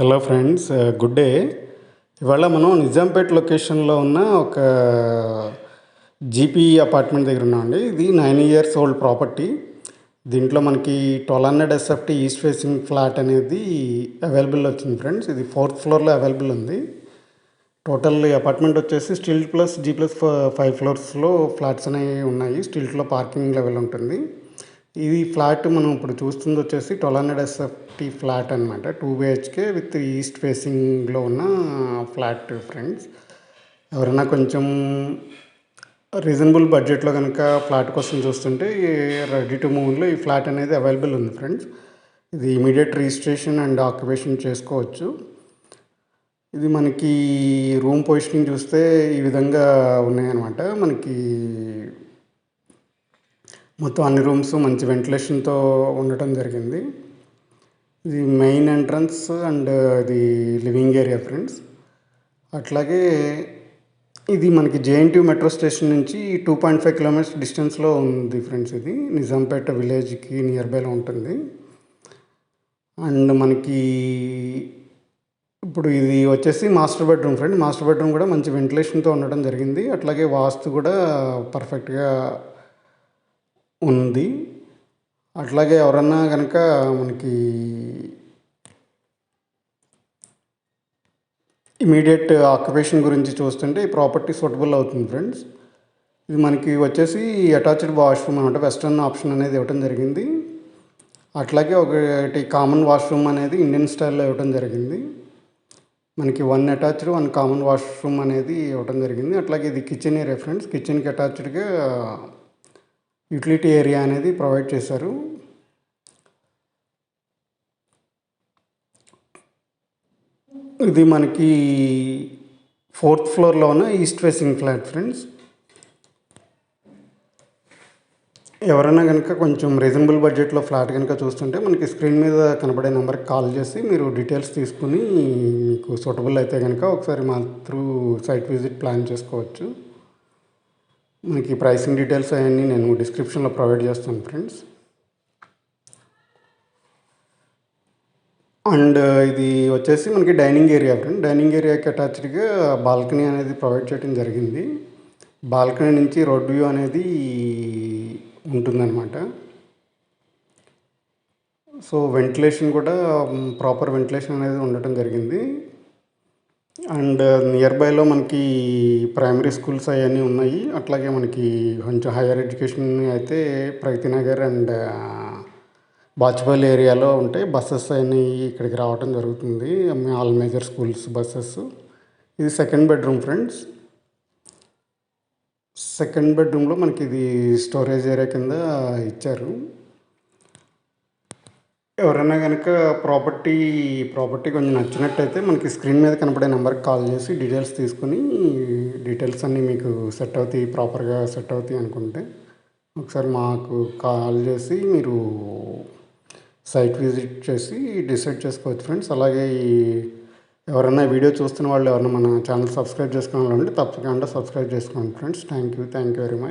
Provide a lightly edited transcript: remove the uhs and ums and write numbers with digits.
Hello friends, good day. ఇవాళ మనం నిజాంపేట్ లొకేషన్లో ఉన్న ఒక జీపీ అపార్ట్మెంట్ దగ్గర ఉన్నామండి. ఇది 9 years ఓల్డ్ ప్రాపర్టీ. దీంట్లో మనకి 1200 SFT ఈస్ట్ ఫేసింగ్ ఫ్లాట్ అనేది అవైలబుల్ వచ్చింది ఫ్రెండ్స్. ఇది 4th floorలో అవైలబుల్ ఉంది. టోటల్ ఈ అపార్ట్మెంట్ వచ్చేసి స్టిల్ట్ ప్లస్ G+5 ఫ్లోర్స్లో ఫ్లాట్స్ అనేవి ఉన్నాయి. స్టిల్ట్లో పార్కింగ్ లెవెల్ ఉంటుంది. ఇది ఫ్లాట్ మనం ఇప్పుడు చూస్తుంది వచ్చేసి 1200 SFT ఫ్లాట్ అనమాట. 2 BHK విత్ ఈస్ట్ ఫేసింగ్లో ఉన్న ఫ్లాట్ ఫ్రెండ్స్. ఎవరైనా కొంచెం రీజనబుల్ బడ్జెట్లో కనుక ఫ్లాట్ కోసం చూస్తుంటే రెడీ టు మూవ్లో ఈ ఫ్లాట్ అనేది అవైలబుల్ ఉంది ఫ్రెండ్స్. ఇది ఇమీడియట్ రిజిస్ట్రేషన్ అండ్ ఆక్యుపేషన్ చేసుకోవచ్చు. ఇది మనకి రూమ్ పొజిషనింగ్ చూస్తే ఈ విధంగా ఉన్నాయన్నమాట. మనకి మొత్తం అన్ని రూమ్స్ మంచి వెంటిలేషన్తో ఉండటం జరిగింది. ఇది మెయిన్ ఎంట్రన్స్ అండ్ ఇది లివింగ్ ఏరియా ఫ్రెండ్స్. అట్లాగే ఇది మనకి JNTU మెట్రో స్టేషన్ నుంచి 2.5 kilometers డిస్టెన్స్లో ఉంది ఫ్రెండ్స్. ఇది నిజాంపేట విలేజ్కి నియర్ బైలో ఉంటుంది. అండ్ మనకి ఇప్పుడు ఇది వచ్చేసి master bedroom friend. Master bedroom కూడా మంచి వెంటిలేషన్తో ఉండడం జరిగింది. అట్లాగే వాస్తు కూడా పర్ఫెక్ట్గా ఉంది. అట్లాగే ఎవరన్నా కనుక మనకి ఇమీడియట్ ఆక్యుపేషన్ గురించి చూస్తుంటే ఈ ప్రాపర్టీ సూటబుల్ అవుతుంది ఫ్రెండ్స్. ఇది మనకి వచ్చేసి అటాచ్డ్ వాష్రూమ్ అనమాట. వెస్టర్న్ ఆప్షన్ అనేది ఇవ్వడం జరిగింది. అట్లాగే ఒకటి కామన్ వాష్రూమ్ అనేది ఇండియన్ స్టైల్లో ఇవ్వడం జరిగింది. మనకి 1 అటాచ్డ్ 1 కామన్ వాష్రూమ్ అనేది ఇవ్వడం జరిగింది. అట్లాగే ఇది కిచెన్ ఏరియా ఫ్రెండ్స్. కిచెన్కి అటాచ్డ్గా యూటిలిటీ ఏరియా అనేది ప్రొవైడ్ చేశారు. ఇది మనకి 4th floorలో ఉన్న ఈస్ట్ ఫేసింగ్ ఫ్లాట్ ఫ్రెండ్స్. ఎవరైనా కనుక కొంచెం రీజనబుల్ బడ్జెట్లో ఫ్లాట్ కనుక చూస్తుంటే మనకి స్క్రీన్ మీద కనబడే నెంబర్కి కాల్ చేసి మీరు డీటెయిల్స్ తీసుకుని మీకు సూటబుల్ అయితే కనుక ఒకసారి మా త్రూ సైట్ విజిట్ ప్లాన్ చేసుకోవచ్చు. మనకి ప్రైసింగ్ డీటెయిల్స్ అవన్నీ నేను డిస్క్రిప్షన్లో ప్రొవైడ్ చేస్తాను ఫ్రెండ్స్. అండ్ ఇది వచ్చేసి మనకి డైనింగ్ ఏరియా ఫ్రెండ్. డైనింగ్ ఏరియాకి అటాచ్డ్గా బాల్కనీ అనేది ప్రొవైడ్ చేయడం జరిగింది. బాల్కనీ నుంచి రోడ్ వ్యూ అనేది ఉంటుందన్నమాట. సో వెంటిలేషన్ కూడా ప్రాపర్ వెంటిలేషన్ అనేది ఉండటం జరిగింది. అండ్ నియర్ బైలో మనకి ప్రైమరీ స్కూల్స్ అవన్నీ ఉన్నాయి. అట్లాగే మనకి కొంచెం హైయర్ ఎడ్యుకేషన్ అయితే ప్రగతినగర్ అండ్ బాచుపల్లి ఏరియాలో ఉంటాయి. బస్సెస్ అన్నీ ఇక్కడికి రావడం జరుగుతుంది, ఆల్ మేజర్ స్కూల్స్ బస్సెస్. ఇది సెకండ్ బెడ్రూమ్ ఫ్రెండ్స్. సెకండ్ బెడ్రూమ్లో మనకి ఇది స్టోరేజ్ ఏరియా కింద ఇచ్చారు. ఎవరైనా కనుక ప్రాపర్టీ కొంచెం నచ్చినట్టయితే మనకి స్క్రీన్ మీద కనపడే నెంబర్కి కాల్ చేసి డీటెయిల్స్ తీసుకుని డీటెయిల్స్ అన్నీ మీకు ప్రాపర్గా సెట్ అవుతాయి అనుకుంటే ఒకసారి మాకు కాల్ చేసి మీరు సైట్ విజిట్ చేసి డిసైడ్ చేసుకోవచ్చు ఫ్రెండ్స్. అలాగే ఎవరైనా వీడియో చూస్తున్న వాళ్ళు ఎవరైనా మన ఛానల్ సబ్స్క్రైబ్ చేసుకోవాలంటే తప్పకుండా సబ్స్క్రైబ్ చేసుకోండి friends. Thank you very much.